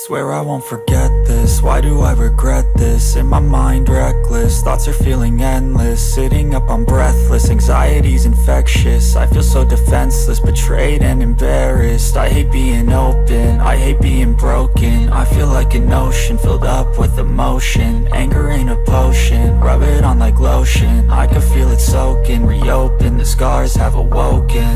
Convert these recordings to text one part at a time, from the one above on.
Swear I won't forget this, why do I regret this? In my mind reckless, thoughts are feeling endless. Sitting up I'm breathless, anxiety's infectious. I feel so defenseless, betrayed and embarrassed. I hate being open, I hate being broken. I feel like an ocean filled up with emotion. Anger ain't a potion, rub it on like lotion. I can feel it soaking, reopen, the scars have awoken.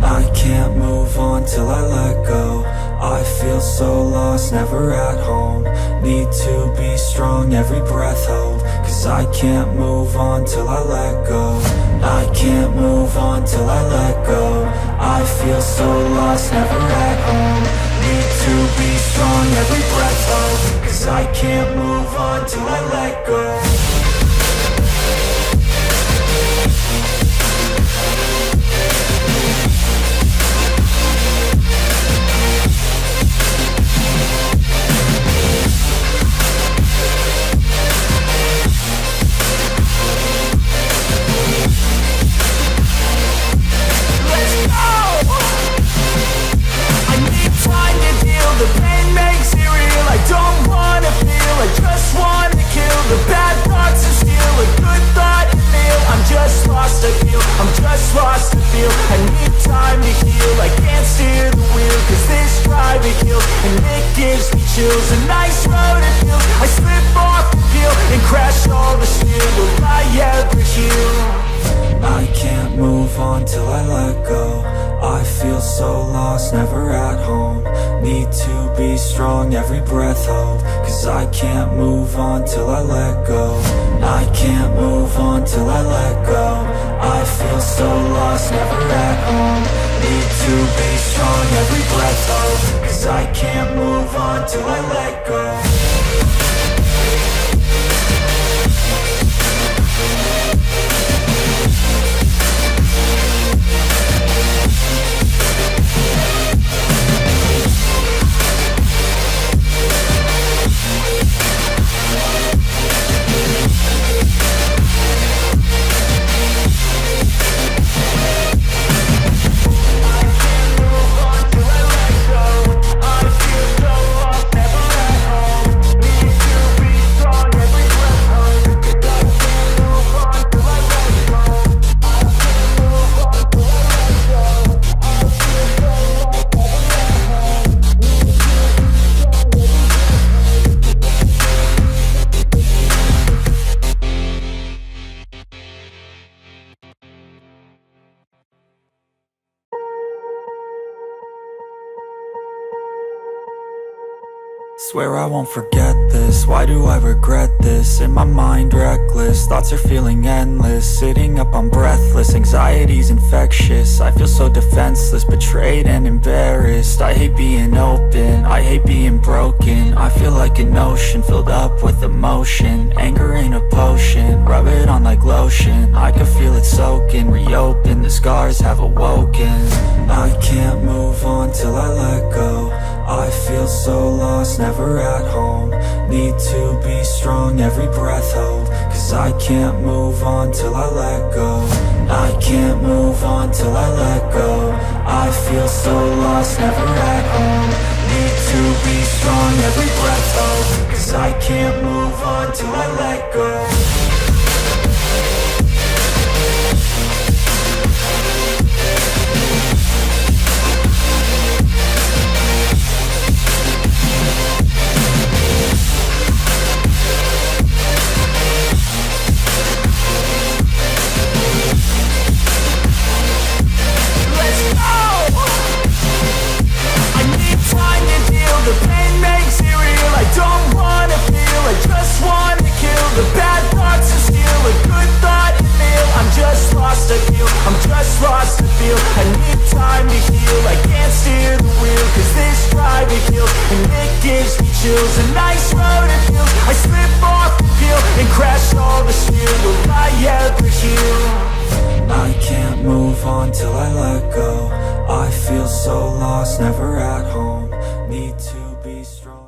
I can't move on till I let go. I feel so lost, never at home. Need to be strong, every breath hold. Cause I can't move on till I let go. I can't move on till I let go. I feel so lost, never at home. Need to be strong, every breath hold. Cause I can't move on till I let go. A nice road to feel. I slip off the peel and crash all the steel. Will I ever heal? I can't move on till I let go. I feel so lost, never at home. Need to be strong, every breath hold. Cause I can't move on till I let go. I can't move on till I let go. I feel so lost, never at home. Need to be strong, every breath hold. Cause I can't move on till I let go. Swear I won't forget this, why do I regret this? In my mind reckless, thoughts are feeling endless. Sitting up I'm breathless, anxiety's infectious. I feel so defenseless, betrayed and embarrassed. I hate being open, I hate being broken. I feel like an ocean filled up with emotion. Anger ain't a potion, rub it on like lotion. I can feel it soaking, reopen, the scars have awoken. I can't move on till I let go. I feel so lost, never at home. Need to be strong, every breath hold. Cause I can't move on till I let go. I can't move on till I let go. I feel so lost, never at home. Need to be strong, every breath hold. Cause I can't move on till I let go. A nice road to feel. I slip off the peel and crash all the steel. Will I ever heal? I can't move on till I let go. I feel so lost, never at home. Need to be strong.